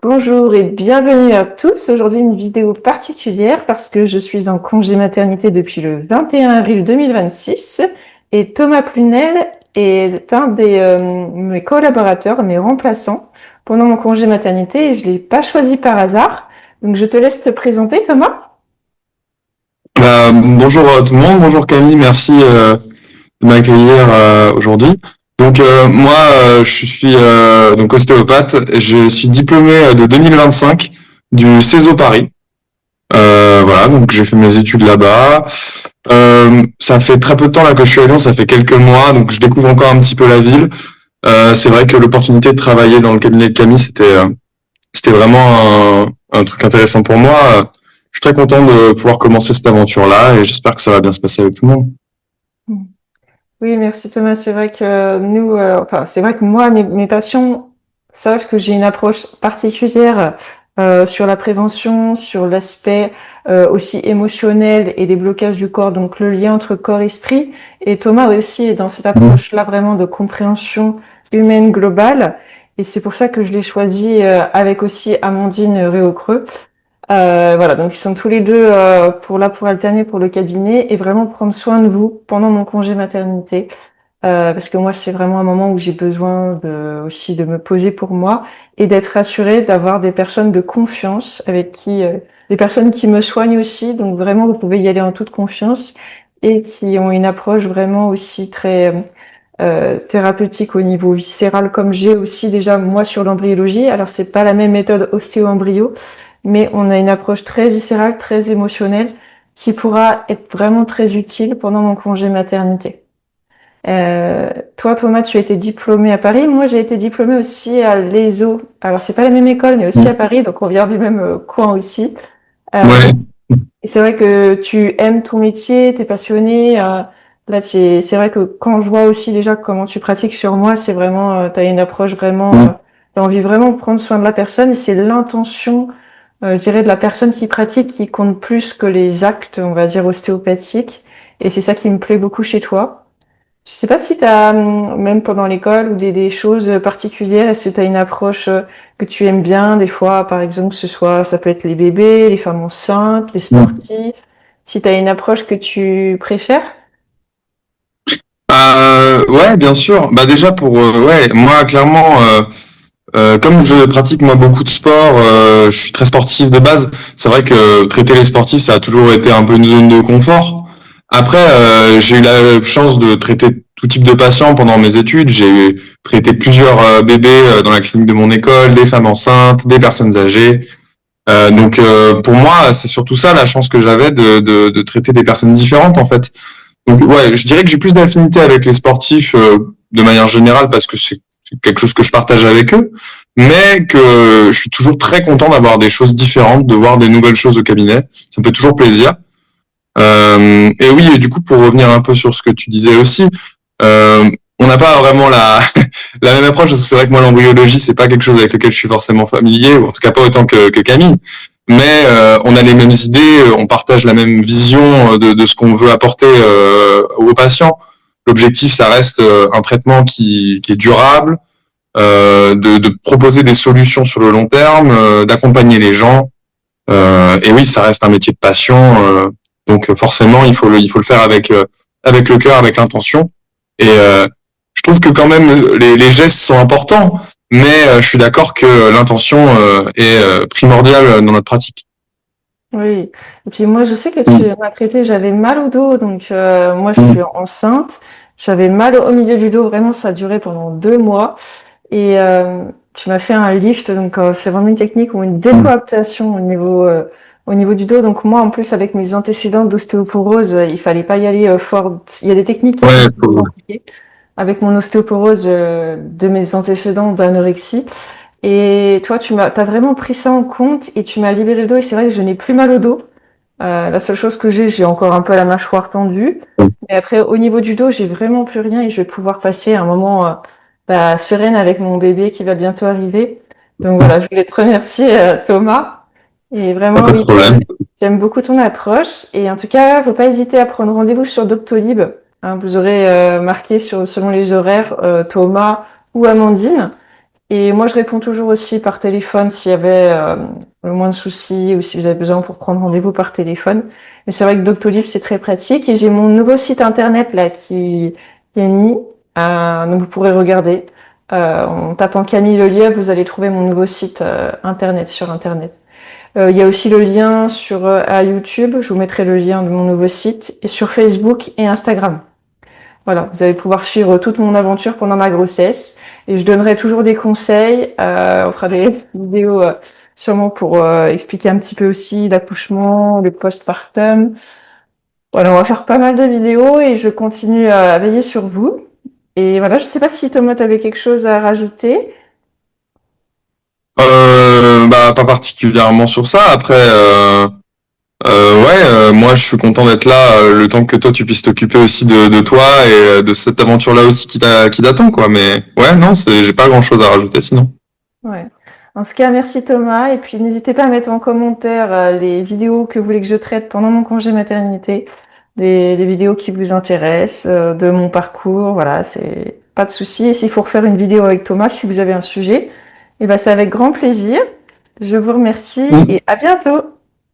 Bonjour et bienvenue à tous. Aujourd'hui, une vidéo particulière parce que je suis en congé maternité depuis le 21 avril 2026 et Thomas Plunel est un des mes collaborateurs, mes remplaçants pendant mon congé maternité et je l'ai pas choisi par hasard. Donc, je te laisse te présenter, Thomas. Bonjour tout le monde, bonjour Camille, merci de m'accueillir aujourd'hui. Moi, je suis donc ostéopathe, je suis diplômé de 2025 du CESO Paris. Voilà, donc j'ai fait mes études là-bas. Ça fait très peu de temps là que je suis à Lyon, ça fait quelques mois, donc je découvre encore un petit peu la ville. C'est vrai que l'opportunité de travailler dans le cabinet de Camille, c'était vraiment un truc intéressant pour moi. Je suis très content de pouvoir commencer cette aventure-là et j'espère que ça va bien se passer avec tout le monde. Oui, merci Thomas. C'est vrai que nous, c'est vrai que moi, mes patients savent que j'ai une approche particulière sur la prévention, sur l'aspect aussi émotionnel et des blocages du corps, donc le lien entre corps et esprit. Et Thomas aussi est dans cette approche-là vraiment de compréhension humaine globale. Et c'est pour ça que je l'ai choisi avec aussi Amandine Réaucreux. Voilà, donc ils sont tous les deux pour alterner pour le cabinet et vraiment prendre soin de vous pendant mon congé maternité. Parce que moi, c'est vraiment un moment où j'ai besoin aussi de me poser pour moi et d'être rassurée, d'avoir des personnes de confiance avec qui, des personnes qui me soignent aussi. Donc vraiment, vous pouvez y aller en toute confiance et qui ont une approche vraiment aussi très thérapeutique au niveau viscéral, comme j'ai aussi déjà moi sur l'embryologie. Alors c'est pas la même méthode ostéo-embryo, mais on a une approche très viscérale, très émotionnelle, qui pourra être vraiment très utile pendant mon congé maternité. Toi, Thomas, tu as été diplômé à Paris. Moi, j'ai été diplômée aussi à l'ESO. Alors, c'est pas la même école, mais aussi à Paris, donc on vient du même coin aussi. Euh, Ouais. et c'est vrai que tu aimes ton métier, tu es passionné. Là, c'est vrai que quand je vois aussi déjà comment tu pratiques sur moi, c'est vraiment, tu as une approche vraiment, tu as envie vraiment de prendre soin de la personne et c'est l'intention, je dirais, de la personne qui pratique qui compte plus que les actes, on va dire, ostéopathiques. Et c'est ça qui me plaît beaucoup chez toi. Je sais pas si tu as, même pendant l'école, ou des choses particulières, est-ce que tu as une approche que tu aimes bien, des fois, par exemple, ça peut être les bébés, les femmes enceintes, les sportifs, si tu as une approche que tu préfères? Ouais, bien sûr. Bah déjà ouais, moi clairement, comme je pratique moi beaucoup de sport, je suis très sportif de base. C'est vrai que traiter les sportifs, ça a toujours été un peu une zone de confort. Après, j'ai eu la chance de traiter tout type de patients pendant mes études. J'ai traité plusieurs bébés dans la clinique de mon école, des femmes enceintes, des personnes âgées. Pour moi, c'est surtout ça la chance que j'avais de traiter des personnes différentes en fait. Donc ouais, je dirais que j'ai plus d'affinité avec les sportifs de manière générale parce que c'est quelque chose que je partage avec eux, mais que je suis toujours très content d'avoir des choses différentes, de voir des nouvelles choses au cabinet. Ça me fait toujours plaisir. Et oui, et du coup, pour revenir un peu sur ce que tu disais aussi, on n'a pas vraiment la même approche parce que c'est vrai que moi l'embryologie c'est pas quelque chose avec lequel je suis forcément familier, ou en tout cas pas autant que Camille. Mais on a les mêmes idées, on partage la même vision de ce qu'on veut apporter aux patients. L'objectif, ça reste un traitement qui est durable, de proposer des solutions sur le long terme, d'accompagner les gens. Et oui, ça reste un métier de passion. Donc forcément, il faut le faire avec le cœur, avec l'intention. Et je trouve que quand même les gestes sont importants, mais je suis d'accord que l'intention est primordiale dans notre pratique. Oui. Et puis moi, je sais que tu m'as traité, j'avais mal au dos, donc moi, je suis enceinte. J'avais mal au milieu du dos, vraiment, ça a duré pendant 2 mois. Et tu m'as fait un lift, donc c'est vraiment une technique ou une décoaptation au niveau du dos. Donc moi, en plus, avec mes antécédents d'ostéoporose, il fallait pas y aller fort. Il y a des techniques qui sont Ouais, plus compliquées. Avec mon ostéoporose de mes antécédents d'anorexie. Et toi, t'as vraiment pris ça en compte et tu m'as libéré le dos. Et c'est vrai que je n'ai plus mal au dos. La seule chose que j'ai encore un peu la mâchoire tendue. Mais après, au niveau du dos, j'ai vraiment plus rien et je vais pouvoir passer un moment sereine avec mon bébé qui va bientôt arriver. Donc voilà, je voulais te remercier, Thomas. Et vraiment, pas de oui, problème. j'aime beaucoup ton approche. Et en tout cas, faut pas hésiter à prendre rendez-vous sur Doctolib. Hein, vous aurez marqué selon les horaires Thomas ou Amandine. Et moi, je réponds toujours aussi par téléphone s'il y avait le moins de soucis ou si vous avez besoin pour prendre rendez-vous par téléphone. Mais c'est vrai que Doctolib, c'est très pratique. Et j'ai mon nouveau site internet là qui est mis. Donc vous pourrez regarder. En tapant Camille Lelièvre, vous allez trouver mon nouveau site internet sur internet. Il y a aussi le lien sur à YouTube. Je vous mettrai le lien de mon nouveau site et sur Facebook et Instagram. Voilà, vous allez pouvoir suivre toute mon aventure pendant ma grossesse et je donnerai toujours des conseils. On fera des vidéos sûrement pour expliquer un petit peu aussi l'accouchement, le postpartum. Voilà, on va faire pas mal de vidéos et je continue à veiller sur vous. Et voilà, je sais pas si Thomas t'avais quelque chose à rajouter. Bah, pas particulièrement sur ça. Après, moi je suis content d'être là le temps que toi tu puisses t'occuper aussi de toi et de cette aventure-là aussi qui t'attend, quoi. Mais ouais, non, j'ai pas grand-chose à rajouter sinon. Ouais. En tout cas, merci Thomas. Et puis n'hésitez pas à mettre en commentaire les vidéos que vous voulez que je traite pendant mon congé maternité, des vidéos qui vous intéressent, de mon parcours. Voilà, c'est pas de souci. Et s'il faut refaire une vidéo avec Thomas, si vous avez un sujet, eh ben c'est avec grand plaisir. Je vous remercie Mm. et à bientôt.